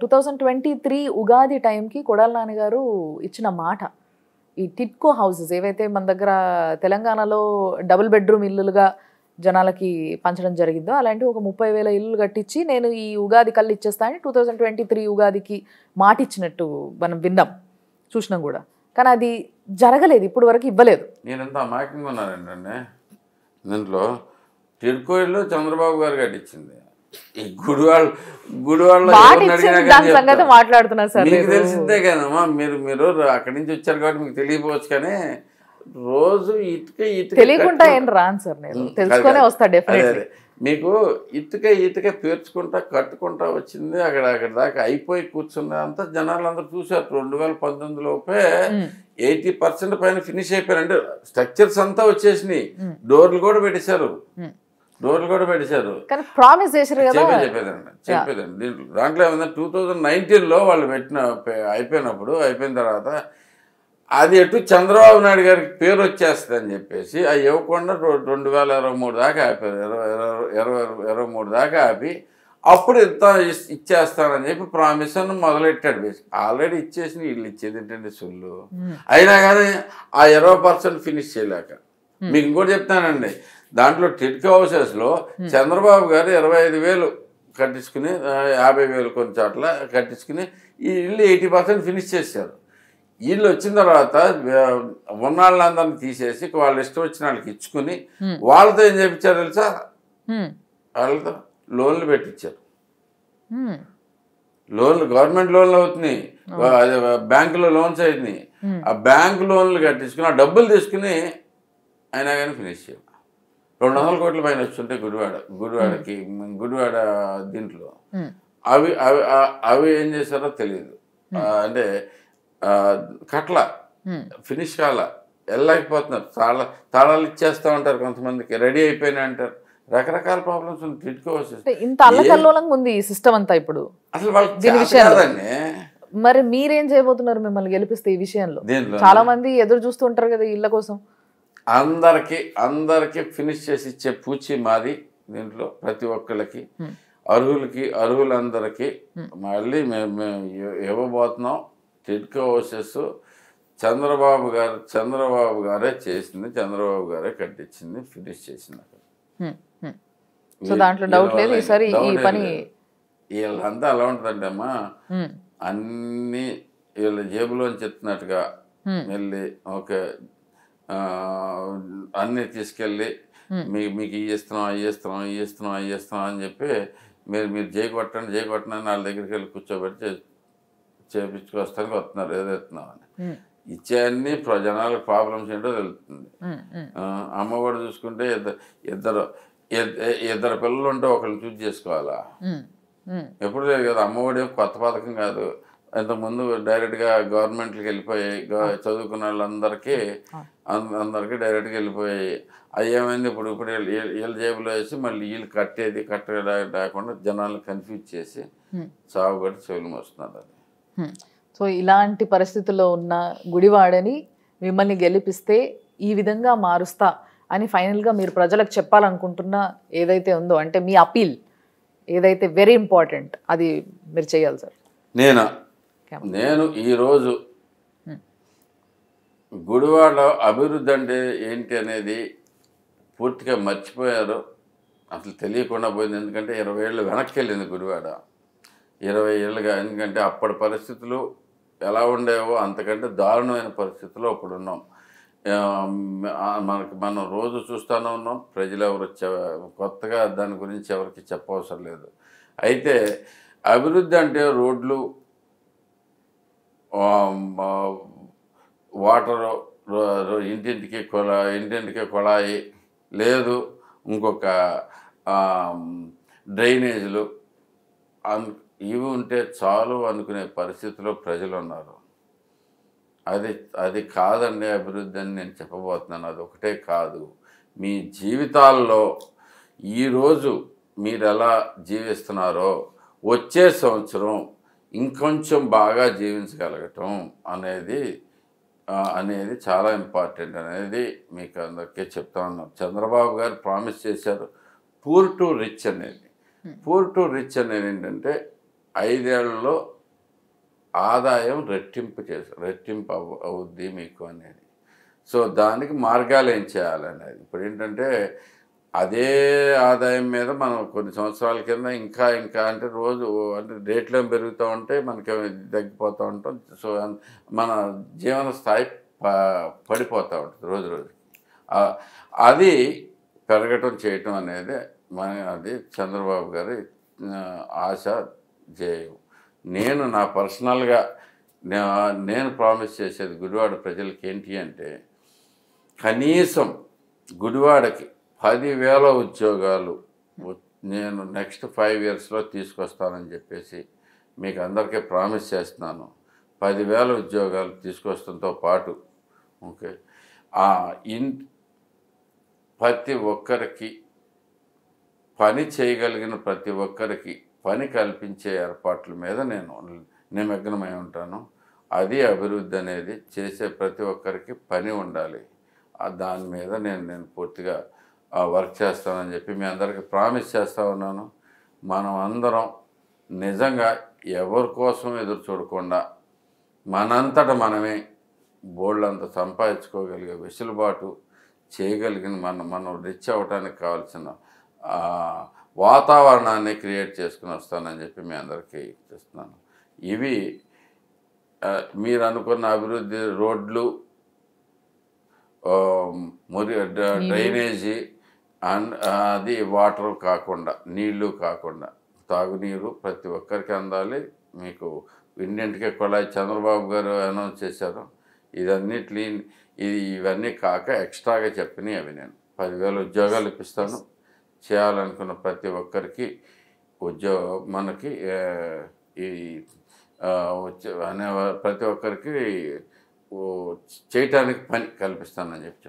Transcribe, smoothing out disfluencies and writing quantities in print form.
2023 ఉగాది టైంకి కొడాలి నాన్నగారు ఇచ్చిన మాట ఈ టిట్కో హౌసెస్ ఏవైతే మన దగ్గర తెలంగాణలో డబుల్ బెడ్రూమ్ ఇల్లులుగా జనాలకి పంచడం జరిగిందో అలాంటి ఒక 30,000 ఇల్లులు కట్టించి నేను ఈ ఉగాది కల్లు ఇచ్చేస్తానని 2023 ఉగాదికి మాట ఇచ్చినట్టు మనం విన్నాం చూసినాం కూడా. కానీ అది జరగలేదు, ఇప్పుడు వరకు ఇవ్వలేదు. నేనంతా అమాయకంగా ఉన్నానండి దీంట్లో. టిడ్కో ఇల్లు చంద్రబాబు గారు కట్టించింది. ఈ గుడివాళ్ళ సంగతి మాట్లాడుతున్నారు సార్. మీకు తెలిసిందే కదమ్మా, మీరు అక్కడి నుంచి వచ్చారు కాబట్టి మీకు తెలియపోవచ్చు. కానీ రోజు ఇటుక తెలియకుండా ఏం రాను సార్, నేను తెలుసుకునే వస్తా డెఫినెట్లీ. మీకు ఇటుక పేర్చుకుంటా కట్టుకుంటా వచ్చింది అక్కడ దాకా అయిపోయి కూర్చున్న అంతా జనాలు అందరూ చూసారు. 2019 లోపే 80% పైన ఫినిష్ అయిపోయారు. అంటే స్ట్రక్చర్స్ అంతా వచ్చేసినాయి, డోర్లు కూడా పెట్టేశారు. ప్రామిస్ చేశారు కదా. చెప్పేదండి దాంట్లో ఏమన్నా 2019లో వాళ్ళు అయిపోయిన తర్వాత అది ఎటు చంద్రబాబు నాయుడు గారికి పేరు వచ్చేస్తుంది అని చెప్పేసి అది ఇవ్వకుండా 2023 దాకా ఆపారు. 23 దాకా ఆపి అప్పుడు ఇచ్చేస్తానని చెప్పి ప్రామిస్ అని మొదలెట్టాడు. ఆల్రెడీ ఇచ్చేసి వీళ్ళు ఇచ్చేది ఏంటంటే సొల్లు. అయినా కానీ ఆ 20% ఫినిష్ చేయలేక. మీకు ఇంకోటి చెప్తానండి, దాంట్లో టిడ్కో హౌసెస్లో చంద్రబాబు గారు 25,000 కట్టించుకుని 50,000 కొన్ని చోట్ల కట్టించుకుని ఈ ఇల్లు 80% ఫినిష్ చేశారు. వీళ్ళు వచ్చిన తర్వాత ఉన్నాళ్ళందరినీ తీసేసి వాళ్ళు ఇష్టం వచ్చిన వాళ్ళకి ఇచ్చుకుని వాళ్ళతో ఏం చేయించారు తెలుసా, వాళ్ళతో లోన్లు పెట్టించారు. గవర్నమెంట్ లోన్లు అవుతున్నాయి, బ్యాంకులో లోన్స్ అవుతున్నాయి. ఆ బ్యాంకు లోన్లు కట్టించుకుని ఆ డబ్బులు తీసుకుని అయినా కానీ ఫినిష్ చేయాలి. 200 కోట్ల పైన వచ్చుంటే గుడివాడ దీంట్లో అవి ఏం చేశారో తెలియదు. అంటే కట్ల ఫినిష్ కాల వెళ్ళలేకపోతున్నారు. తాళాలు ఇచ్చేస్తా ఉంటారు, కొంతమందికి రెడీ అయిపోయినా అంటారు. రకరకాల ప్రాబ్లమ్స్ ఉంది. టిడ్కో ఇంత అల్లకల్లోలంగా ఉంది ఈ సిస్టమ్ అంతా ఇప్పుడు. అసలు వాళ్ళకి మరి మీరేం చేయబోతున్నారు మిమ్మల్ని గెలిపిస్తే ఈ విషయంలో? చాలా మంది ఎదురు చూస్తుంటారు కదా ఇళ్ళ కోసం. అందరికి ఫినిష్ చేసి ఇచ్చే పూచి మాది. దీంట్లో ప్రతి ఒక్కరికి అర్హులందరికీ మళ్ళీ మేము ఇవ్వబోతున్నాం. టిడ్కో హౌసెస్ చంద్రబాబు గారే చేసింది, చంద్రబాబు గారే కట్టించింది, ఫినిష్ చేసింది. దాంట్లో డౌట్ లేదు. ఈసారి ఈ పని వీళ్ళంతా ఎలా ఉంటుందంటే అమ్మా, అన్ని వీళ్ళ జేబులోంచి ఎత్తినట్టుగా వెళ్ళి ఓకే అన్నీ తీసుకెళ్ళి మీకు ఇస్తున్నాం అని చెప్పి మీరు చేయకొట్టండి అని వాళ్ళ దగ్గరికి వెళ్ళి కూర్చోబెట్టి చేపించుకొస్తానికి వస్తున్నారు. ఏదైతున్నామని ఇచ్చే అన్ని జనాలకు ప్రాబ్లమ్స్ ఏంటో తెలుస్తుంది. అమ్మఒడి చూసుకుంటే ఇద్దరు పిల్లలు ఉంటే ఒకరిని చూస్ చేసుకోవాలా? ఎప్పుడు లేదు కదా. అమ్మఒడి కొత్త పథకం కాదు, ఇంతకుముందు డైరెక్ట్గా గవర్నమెంట్కి వెళ్ళిపోయి చదువుకున్న వాళ్ళందరికీ డైరెక్ట్గా వెళ్ళిపోయాయి. అవి ఏమైంది, ఇప్పుడు వీళ్ళ జేబులో వేసి మళ్ళీ వీళ్ళు కట్టకుండా జనాలను కన్ఫ్యూజ్ చేసి సాగుబడి చెవులు మోస్తున్నారు. అది సో ఇలాంటి పరిస్థితుల్లో ఉన్న గుడివాడని మిమ్మల్ని గెలిపిస్తే ఈ విధంగా మారుస్తా అని ఫైనల్గా మీరు ప్రజలకు చెప్పాలనుకుంటున్న ఏదైతే ఉందో, అంటే మీ అపీల్ ఏదైతే వెరీ ఇంపార్టెంట్, అది మీరు చేయాలి సార్. నేను ఈరోజు గుడివాడ అభివృద్ధి అంటే ఏంటి అనేది పూర్తిగా మర్చిపోయారు. అసలు తెలియకుండా పోయింది. ఎందుకంటే 20 ఏళ్ళు వెనక్కి వెళ్ళింది గుడివాడ, 20 ఏళ్ళుగా. ఎందుకంటే అప్పటి పరిస్థితులు ఎలా ఉండేవో అంతకంటే దారుణమైన పరిస్థితుల్లో ఇప్పుడు ఉన్నాం. మనం రోజు చూస్తూనే ఉన్నాం. ప్రజలు ఎవరు కొత్తగా దాని గురించి ఎవరికి చెప్పవసరం లేదు. అయితే అభివృద్ధి అంటే రోడ్లు, వాటరు, ఇంటింటికి కుళాయి లేదు, ఇంకొక డ్రైనేజీలు ఇవి ఉంటే చాలు అనుకునే పరిస్థితిలో ప్రజలు ఉన్నారు. అది కాదండి అభివృద్ధి అని నేను చెప్పబోతున్నాను. అది ఒకటే కాదు, మీ జీవితాల్లో ఈరోజు మీరు ఎలా జీవిస్తున్నారో వచ్చే సంవత్సరం ఇంకొంచెం బాగా జీవించగలగటం అనేది చాలా ఇంపార్టెంట్ అనేది మీకు అందరికీ చెప్తా ఉన్నాం. చంద్రబాబు గారు ప్రామిస్ చేశారు పూర్ టు రిచ్ అనేది. పూర్ టు రిచ్ అనేది ఏంటంటే 5 ఏళ్లలో ఆదాయం రెట్టింపు అవుద్ది మీకు అనేది. సో దానికి మార్గాలు ఏం చేయాలనేది. ఇప్పుడు ఏంటంటే అదే ఆదాయం మీద మనం కొన్ని సంవత్సరాల కింద ఇంకా అంటే రోజు అంటే రేట్లు పెరుగుతూ ఉంటే మనకి తగ్గిపోతూ ఉంటాం. సో మన జీవన స్థాయి పడిపోతూ ఉంటుంది రోజు రోజు. అది పెరగటం చేయటం అనేది అది చంద్రబాబు గారి ఆశ ధ్యేయం. నేను నా పర్సనల్గా నేను ప్రామిస్ చేసేది గుడివాడ ప్రజలకి ఏంటి అంటే, కనీసం గుడివాడకి 10,000 ఉద్యోగాలు నేను నెక్స్ట్ 5 ఇయర్స్లో తీసుకొస్తానని చెప్పేసి మీకు అందరికీ ప్రామిస్ చేస్తున్నాను. 10,000 ఉద్యోగాలు తీసుకొస్తంతో పాటు ఓకే ప్రతి ఒక్కరికి పని చేయగలిగిన ప్రతి ఒక్కరికి పని కల్పించే ఏర్పాట్ల మీద నేను నిమగ్నమై ఉంటాను. అది అభివృద్ధి అనేది చేసే ప్రతి ఒక్కరికి పని ఉండాలి. దాని మీద నేను పూర్తిగా వర్క్ చేస్తానని చెప్పి మీ అందరికీ ప్రామిస్ చేస్తూ ఉన్నాను. మనం అందరం నిజంగా ఎవరి కోసం ఎదురు చూడకుండా మనంతట మనమే బోల్డంత సంపాదించుకోగలిగే వెసులుబాటు చేయగలిగిన మనం రిచ్ అవ్వటానికి కావాల్సిన వాతావరణాన్ని క్రియేట్ చేసుకుని వస్తానని చెప్పి మీ అందరికీ ఇస్తున్నాను. ఇవి మీరు అనుకున్న అభివృద్ధి, రోడ్లు, డ్రైనేజీ అండ్ అది వాటర్ కాకుండా, నీళ్లు కాకుండా తాగునీరు ప్రతి ఒక్కరికి అందాలి. మీకు ఇంటింటికి కుళాయి చంద్రబాబు గారు అనౌన్స్ చేశారు. ఇవన్నీ కాక ఎక్స్ట్రాగా చెప్పినవి అవి నేను 10,000 ఉద్యోగాలు ఇప్పిస్తాను. చేయాలనుకున్న ప్రతి ఒక్కరికి మనకి అనే ప్రతి ఒక్కరికి చేయటానికి పని కల్పిస్తానని చెప్పి